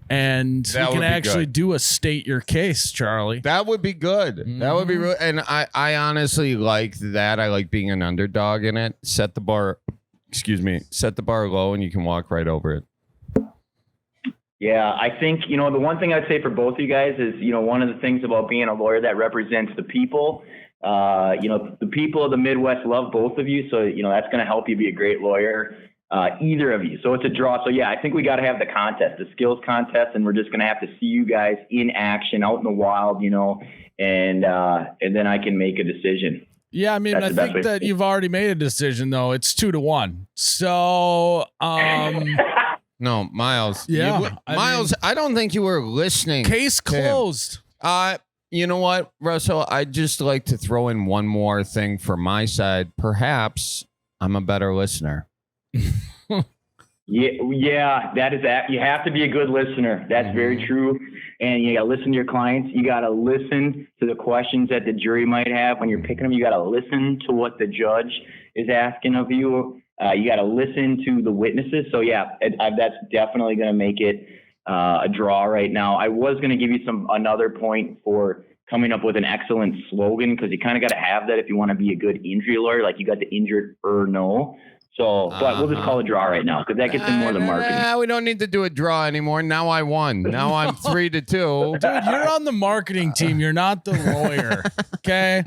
and That we can would be actually good. do a state your case, Charlie. That would be good. That would be real. And I honestly like that. I like being an underdog in it. Set the bar low, and you can walk right over it. Yeah, I think, the one thing I'd say for both of you guys is, one of the things about being a lawyer that represents the people, the people of the Midwest love both of you. So, that's going to help you be a great lawyer, either of you. So it's a draw. So, yeah, I think we got to have the contest, the skills contest, and we're just going to have to see you guys in action out in the wild, and then I can make a decision. Yeah, I mean, That's I the best think way. that you've already made a decision, though. It's 2-1. So, No, Myles. Yeah, Myles, I don't think you were listening. case closed. You know what, Russell? I'd just like to throw in one more thing for my side. Perhaps I'm a better listener. Yeah, that is that. You have to be a good listener. That's very true. And you got to listen to your clients. You got to listen to the questions that the jury might have when you're picking them. You got to listen to what the judge is asking of you. You got to listen to the witnesses. So yeah, that's definitely going to make it a draw right now. I was going to give you another point for coming up with an excellent slogan, because you kind of got to have that if you want to be a good injury lawyer. Like, you got the injured or no. So, but we'll just call it a draw right now, because that gets in more of the marketing. We don't need to do a draw anymore. Now I won. Now I'm 3-2. Dude, you're on the marketing team. You're not the lawyer. Okay.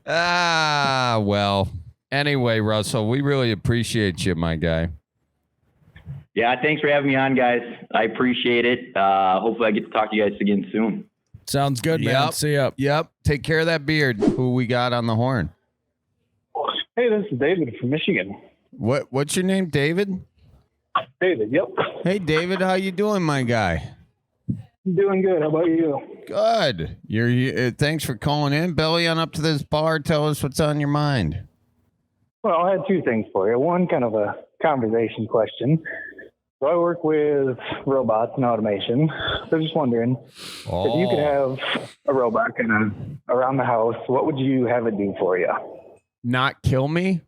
Well. Anyway, Russell, we really appreciate you, my guy. Yeah, thanks for having me on, guys. I appreciate it. Hopefully I get to talk to you guys again soon. Sounds good, man. Yep. See ya. Yep. Take care of that beard. Who we got on the horn? Hey, this is David from Michigan. What's your name, David? David, yep. Hey, David, how you doing, my guy? Doing good. How about you? Good. Thanks for calling in. Belly on up to this bar. Tell us what's on your mind. Well, I had two things for you. One, kind of a conversation question. So I work with robots and automation. So I'm just wondering, if you could have a robot kind of around the house, what would you have it do for you? Not kill me?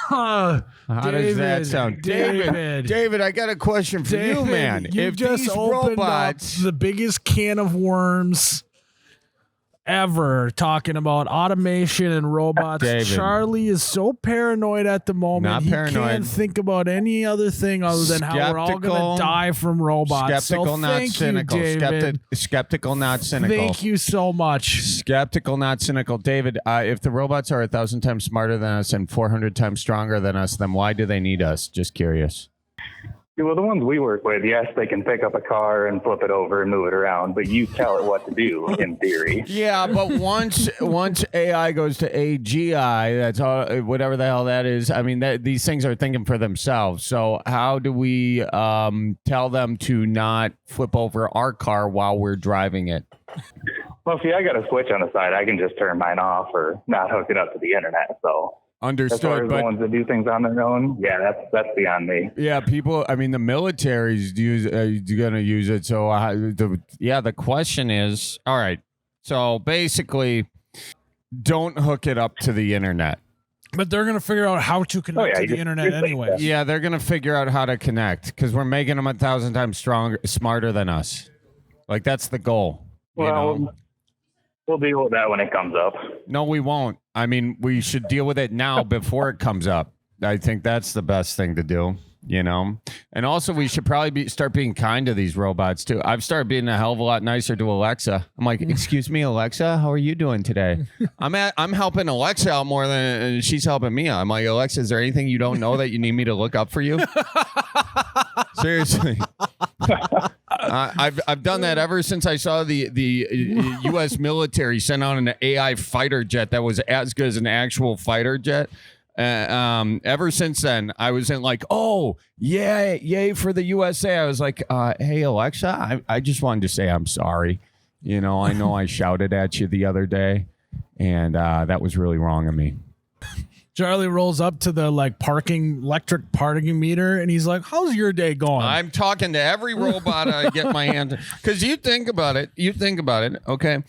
How does that sound? David, I got a question for you, man. You've just opened up the biggest can of worms ever, talking about automation and robots. David. Charlie is so paranoid at the moment. Not paranoid. He can't think about any other thing other than how we're all going to die from robots. Skeptical, so not cynical. You, David. Skeptical, not cynical. Thank you so much. Skeptical, not cynical. David, if the robots are 1,000 times smarter than us and 400 times stronger than us, then why do they need us? Just curious. Well, the ones we work with, yes, they can pick up a car and flip it over and move it around, but you tell it what to do in theory. Yeah, but once AI goes to AGI, that's all. Whatever the hell that is. I mean, these things are thinking for themselves. So how do we tell them to not flip over our car while we're driving it? Well, see, I got a switch on the side. I can just turn mine off or not hook it up to the internet. So. Understood. As far as the ones that do things on their own, yeah, that's beyond me. Yeah, people. I mean, the military's going to use it. So, the question is, all right. So basically, don't hook it up to the internet. But they're going to figure out how to connect to the internet anyway. Yeah, they're going to figure out how to connect, because we're making them 1,000 times smarter than us. Like, that's the goal. Well, you know? We'll deal with that when it comes up. No, we won't. I mean, we should deal with it now before it comes up. I think that's the best thing to do, you know? And also, we should probably start being kind to these robots, too. I've started being a hell of a lot nicer to Alexa. I'm like, excuse me, Alexa, how are you doing today? I'm helping Alexa out more than she's helping me out. I'm like, Alexa, is there anything you don't know that you need me to look up for you? Seriously. I've done that ever since I saw the U.S. military send out an AI fighter jet that was as good as an actual fighter jet. Ever since then, I was in like, oh, yeah, yay for the USA. I was like, hey, Alexa, I just wanted to say I'm sorry. You know I shouted at you the other day, and that was really wrong of me. Charlie rolls up to the electric parking meter, and he's like, how's your day going? I'm talking to every robot I get my hand, because you think about it, okay?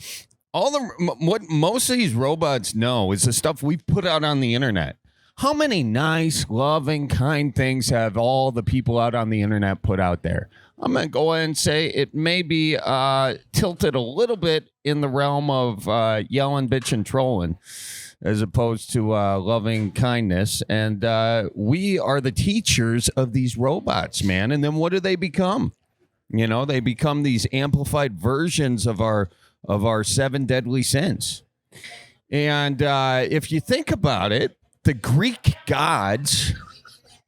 What most of these robots know is the stuff we put out on the internet. How many nice, loving, kind things have all the people out on the internet put out there? I'm going to go ahead and say it may be tilted a little bit in the realm of yelling, bitching, trolling, as opposed to loving kindness. And we are the teachers of these robots, man. And then what do they become? You know, they become these amplified versions of our 7 deadly sins. And if you think about it, the Greek gods,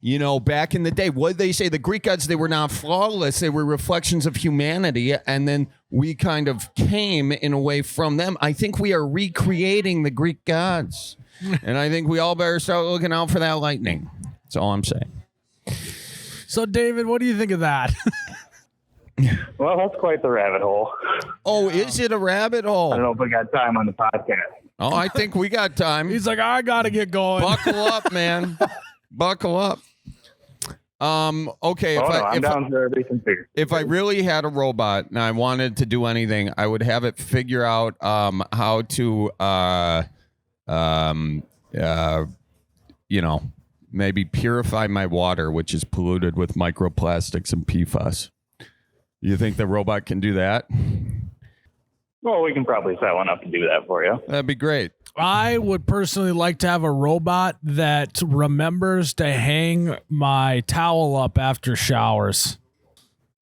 you know, back in the day, what did they say? The Greek gods, they were not flawless. They were reflections of humanity. And then we kind of came in a way from them. I think we are recreating the Greek gods. And I think we all better start looking out for that lightning. That's all I'm saying. So, David, what do you think of that? Well, that's quite the rabbit hole. Oh, is it a rabbit hole? I don't know if we got time on the podcast. Oh, I think we got time. He's like, I got to get going. Buckle up, man. Buckle up. Okay. I'm down for everything. If I really had a robot and I wanted to do anything, I would have it figure out how to maybe purify my water, which is polluted with microplastics and PFAS. You think the robot can do that? Well, we can probably set one up to do that for you. That'd be great. I would personally like to have a robot that remembers to hang my towel up after showers.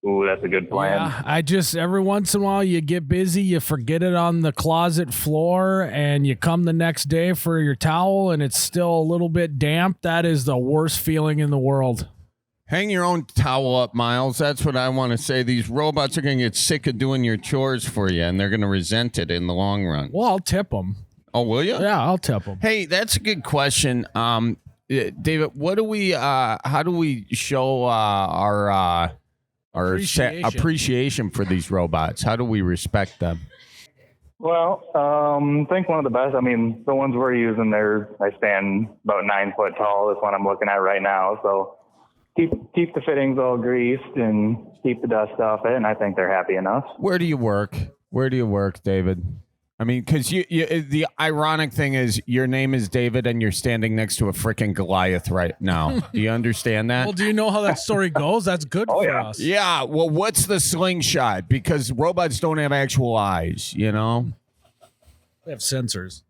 Ooh, that's a good plan. Yeah, I just, every once in a while, you get busy, you forget it on the closet floor, and you come the next day for your towel, and it's still a little bit damp. That is the worst feeling in the world. Hang your own towel up, Myles. That's what I want to say. These robots are going to get sick of doing your chores for you, and they're going to resent it in the long run. Well, I'll tip them. Oh, will you? Yeah, I'll tip them. Hey, that's a good question. David, what do we, how do we show our appreciation for these robots? How do we respect them? Well, I think one of the best, the ones we're using, I stand about 9 foot tall. This one I'm looking at right now. So keep the fittings all greased and keep the dust off it. And I think they're happy enough. Where do you work? David? Because the ironic thing is your name is David and you're standing next to a freaking Goliath right now. Do you understand that? Well, do you know how that story goes? That's good for us. Yeah. Well, what's the slingshot? Because robots don't have actual eyes, They have sensors.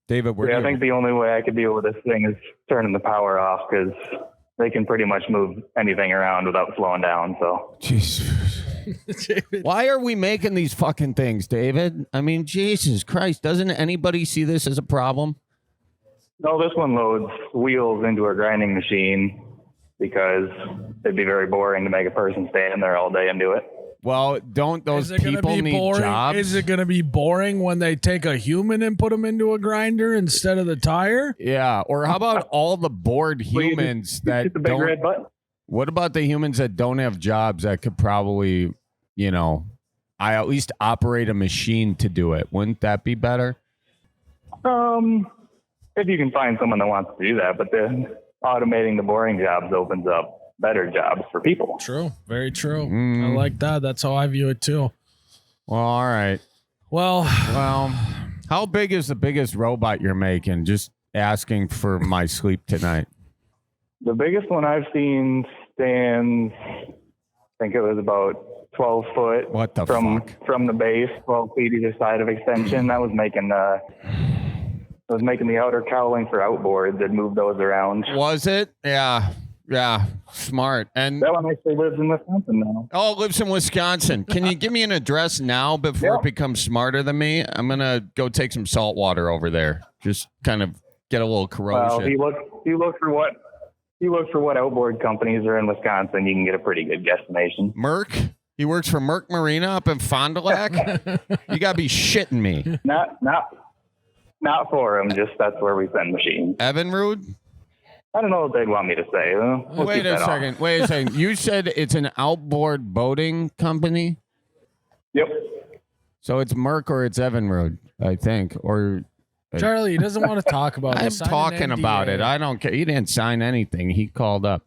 David, I think the only way I could deal with this thing is turning the power off because they can pretty much move anything around without slowing down. So. Jesus. Why are we making these fucking things, David? Jesus Christ. Doesn't anybody see this as a problem? No, this one loads wheels into a grinding machine because it'd be very boring to make a person stand there all day and do it. Well, don't those people need jobs? Is it going to be boring when they take a human and put them into a grinder instead of the tire? Yeah. Or how about all the bored humans that hit the big red button? What about the humans that don't have jobs that could probably, I at least operate a machine to do it? Wouldn't that be better? If you can find someone that wants to do that, but then automating the boring jobs opens up better jobs for people. True. Very true. I like that. That's how I view it too. Well, all right. Well, how big is the biggest robot you're making? Just asking for my sleep tonight. The biggest one I've seen stands, I think it was about 12 foot. What the fuck? From the base, 12 feet either side of extension. That was making the outer cowling for outboards. They'd move those around. Was it? Yeah. Smart. And that one actually lives in Wisconsin now. Oh, it lives in Wisconsin. Can you give me an address now before it becomes smarter than me? I'm going to go take some salt water over there. Just kind of get a little corrosion. Well, if you look for what outboard companies are in Wisconsin, you can get a pretty good guesstimation. Merck? He works for Merck Marina up in Fond du Lac? You got to be shitting me. Not for them, just that's where we send machines. Evinrude? I don't know what they'd want me to say. Wait a second. You said it's an outboard boating company? Yep. So it's Merck or it's Evinrude, I think. Or Charlie, he doesn't want to talk about it. I'm talking about it. I don't care. He didn't sign anything. He called up.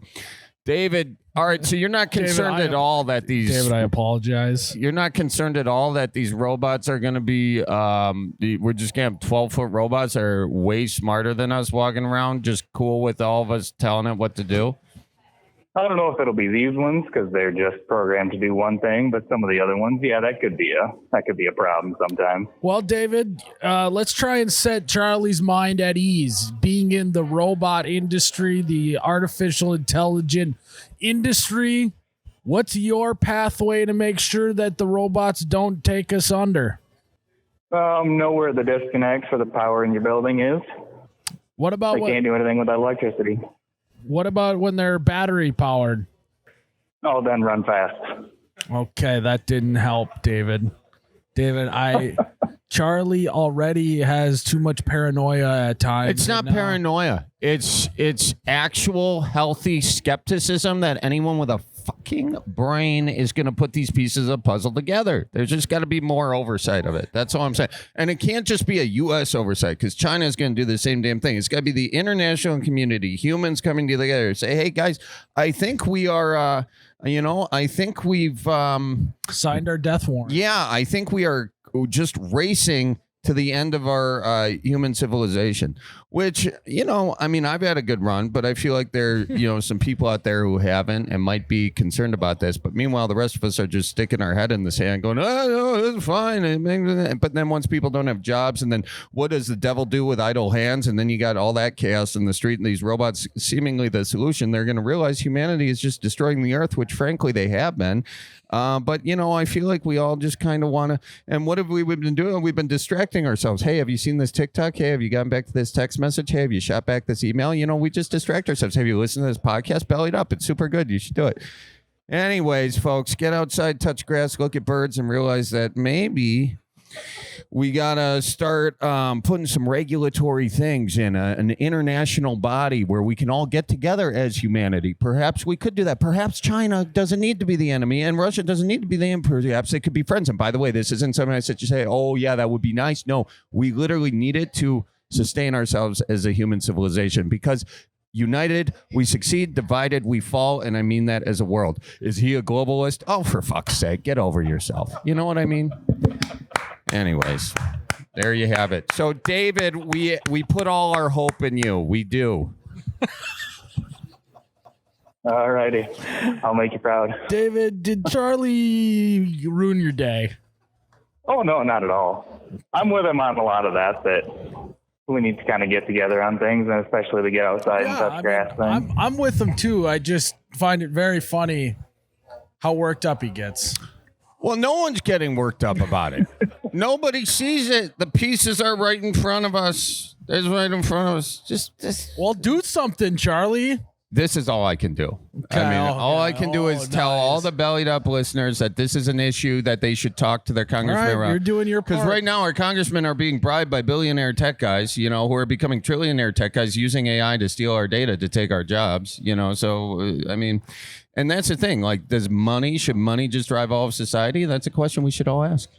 David, all right, so you're not concerned at all that these... David, I apologize. You're not concerned at all that these robots are going to be... we're just going to have 12-foot robots that are way smarter than us walking around, just cool with all of us telling it what to do? I don't know if it'll be these ones because they're just programmed to do one thing, but some of the other ones, yeah, that could be a problem sometime. Well, David, let's try and set Charlie's mind at ease. Being in the robot industry, the artificial intelligent industry, what's your pathway to make sure that the robots don't take us under? Know where the disconnect for the power in your building is. What about they can't do anything without electricity. What about when they're battery powered? Oh, then run fast. Okay, that didn't help, David. Charlie already has too much paranoia at times. It's not paranoia. It's actual healthy skepticism that anyone with a fucking brain is going to put these pieces of puzzle together? There's just got to be more oversight of it. That's all I'm saying. And it can't just be a U.S. oversight, because China is going to do the same damn thing. It's got to be the international community, humans coming together, say, hey, guys, I think we are, I think we've signed our death warrant. Yeah, I think we are just racing to the end of our human civilization, which, I've had a good run, but I feel like there, some people out there who haven't and might be concerned about this. But meanwhile, the rest of us are just sticking our head in the sand going, oh, no, it's fine. But then once people don't have jobs, and then what does the devil do with idle hands? And then you got all that chaos in the street, and these robots seemingly the solution. They're going to realize humanity is just destroying the earth, which frankly they have been. But, I feel like we all just kind of want to. And what have we been doing? We've been distracting ourselves. Hey, have you seen this TikTok? Hey, have you gotten back to this text message? Hey, have you shot back this email? We just distract ourselves. Have you listened to this podcast? Bellied Up. It's super good. You should do it. Anyways, folks, get outside, touch grass, look at birds, and realize that maybe we got to start putting some regulatory things in an international body where we can all get together as humanity. Perhaps we could do that. Perhaps China doesn't need to be the enemy and Russia doesn't need to be the enemy. Perhaps they could be friends. And by the way, this isn't something I said to say, oh, yeah, that would be nice. No, we literally need it to sustain ourselves as a human civilization, because united, we succeed. Divided, we fall. And I mean that as a world. Is he a globalist? Oh, for fuck's sake, get over yourself. You know what I mean? Anyways, there you have it. So, David, we put all our hope in you. We do. All righty. I'll make you proud. David, did Charlie ruin your day? Oh, no, not at all. I'm with him on a lot of that we need to kind of get together on things, and especially to get outside and touch grass. I'm with him, too. I just find it very funny how worked up he gets. Well, no one's getting worked up about it. Nobody sees it. The pieces are right in front of us. It's right in front of us. Just. Well, do something, Charlie. This is all I can do. Okay. I mean, all I can do is tell all the Bellied Up listeners that this is an issue that they should talk to their congressman about. You're doing your part. Because right now our congressmen are being bribed by billionaire tech guys, who are becoming trillionaire tech guys using AI to steal our data to take our jobs, So, I mean, and that's the thing. Like, should money just drive all of society? That's a question we should all ask.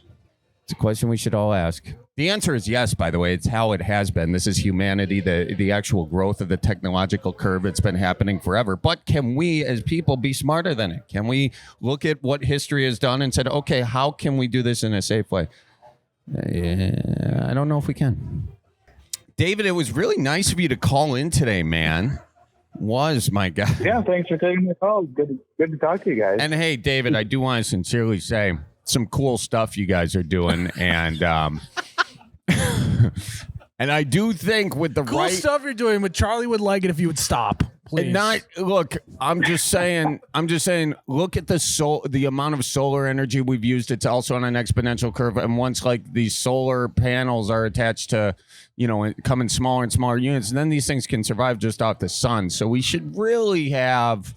It's a question we should all ask. The answer is yes, by the way. It's how it has been. This is humanity, the actual growth of the technological curve. It's been happening forever. But can we as people be smarter than it? Can we look at what history has done and said, okay, how can we do this in a safe way? I don't know if we can. David, it was really nice of you to call in today, man. Was, my God. Yeah, thanks for taking the call. Good to talk to you guys. And hey, David, I do want to sincerely say some cool stuff you guys are doing, and and I do think with the cool stuff you're doing, but Charlie would like it if you would stop, please. Look, I'm just saying, look at the amount of solar energy we've used. It's also on an exponential curve, and once like these solar panels are attached to, come in smaller and smaller units, and then these things can survive just off the sun. So we should really have.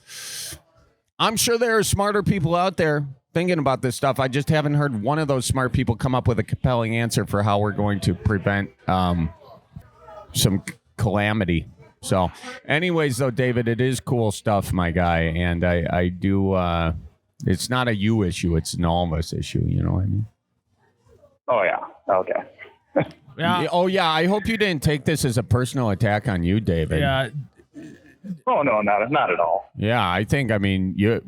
I'm sure there are smarter people out there thinking about this stuff. I just haven't heard one of those smart people come up with a compelling answer for how we're going to prevent some calamity. So anyways, though, David, it is cool stuff, my guy. And I do, it's not a you issue. It's an all of us issue. You know what I mean? Oh, yeah. Okay. Yeah. Oh, yeah. I hope you didn't take this as a personal attack on you, David. Yeah. Oh, no, not at all. Yeah, I think,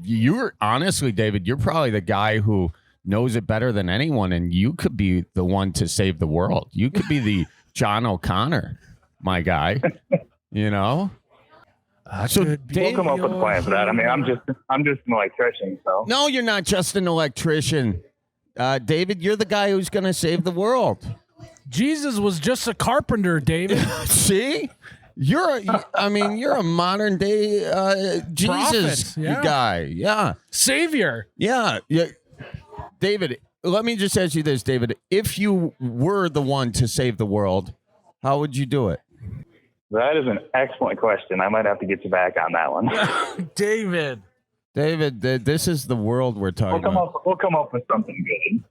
you're honestly, David, you're probably the guy who knows it better than anyone, and you could be the one to save the world. You could be the John O'Connor, my guy, So We'll come up with a plan for that. I mean, I'm just an electrician, so. No, you're not just an electrician. David, you're the guy who's going to save the world. Jesus was just a carpenter, David. See? You're a modern day Jesus guy. Yeah. Savior. Yeah. David, let me just ask you this, David. If you were the one to save the world, how would you do it? That is an excellent question. I might have to get you back on that one. David, this is the world we're talking about. We'll come up with something good.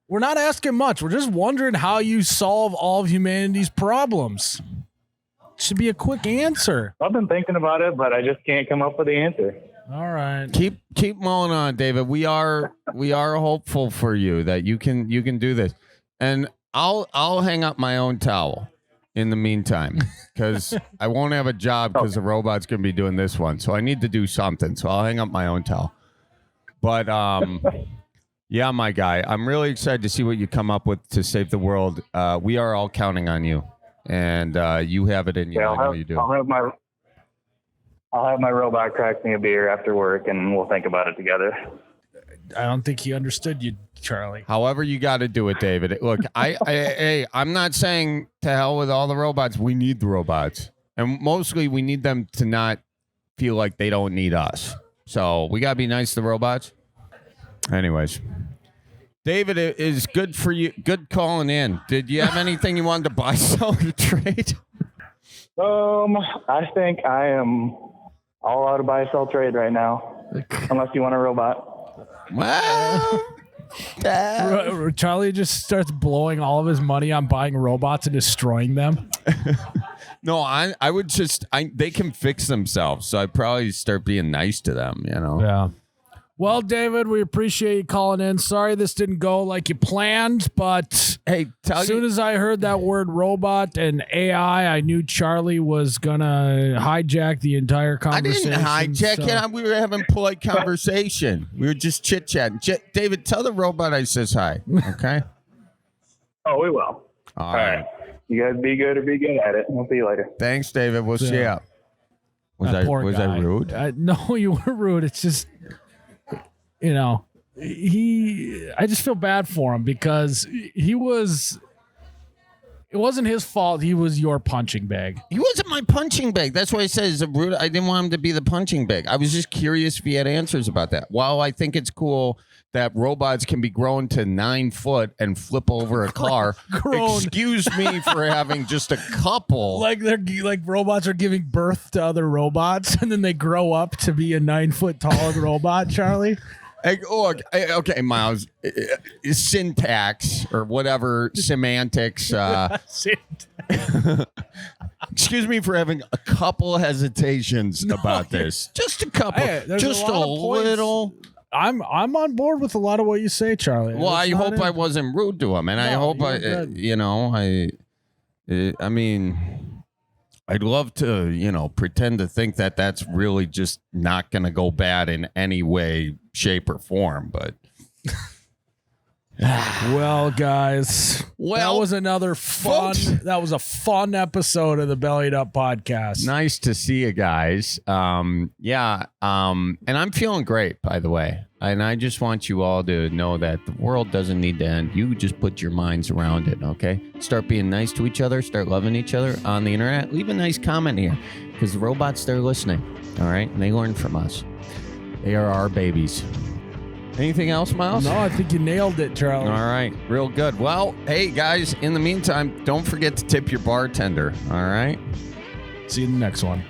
We're not asking much. We're just wondering how you solve all of humanity's problems. Should be a quick answer. I've been thinking about it, but I just can't come up with the answer. All right. Keep mulling on, David. We are hopeful for you that you can do this. And I'll hang up my own towel in the meantime because I won't have a job because the robot's gonna be doing this one. So I need to do something. So I'll hang up my own towel. But yeah, my guy, I'm really excited to see what you come up with to save the world. We are all counting on you, and you have it in you. Yeah, I know you do. I'll have my robot crack me a beer after work, and we'll think about it together. I don't think he understood you, Charlie. However you got to do it, David. Look, I'm not saying to hell with all the robots. We need the robots, and mostly we need them to not feel like they don't need us. So we got to be nice to the robots. Anyways, David, it is good for you. Good calling in. Did you have anything you wanted to buy, sell, or trade? I think I am all out of buy, sell, trade right now. Unless you want a robot. Well, Charlie just starts blowing all of his money on buying robots and destroying them. no, I would just they can fix themselves, so I'd probably start being nice to them. You know. Yeah. Well, David, we appreciate you calling in. Sorry this didn't go like you planned, but hey, as soon as I heard that word robot and AI, I knew Charlie was going to hijack the entire conversation. I didn't hijack it. We were having polite conversation. We were just chit-chatting. David, tell the robot I says hi, okay? Oh, we will. All right. You guys be good or be good at it. We'll see you later. Thanks, David. We'll see you. Was I rude? No, you were rude. It's just... You know, I just feel bad for him because it wasn't his fault. He was your punching bag. He wasn't my punching bag. That's why I said it's rude. I didn't want him to be the punching bag. I was just curious if he had answers about that. While I think it's cool that robots can be grown to 9 foot and flip over a car, excuse me for having just a couple. Like robots are giving birth to other robots and then they grow up to be a 9 foot tall robot, Charlie. Okay, Myles, syntax or whatever, semantics. Excuse me for having a couple hesitations about this. Just a couple. Hey, just a little. I'm on board with a lot of what you say, Charlie. Well, I hope I wasn't rude to him, and I hope I mean, I'd love to, pretend to think that that's really just not going to go bad in any way, shape, or form. But well, guys, that was another fun. Folks, that was a fun episode of the Bellied Up podcast. Nice to see you guys. And I'm feeling great, by the way. And I just want you all to know that the world doesn't need to end. You just put your minds around it, okay? Start being nice to each other. Start loving each other on the internet. Leave a nice comment here because the robots, they're listening, all right? And they learn from us. They are our babies. Anything else, Myles? No, I think you nailed it, Charlie. All right. Real good. Well, hey, guys, in the meantime, don't forget to tip your bartender, all right? See you in the next one.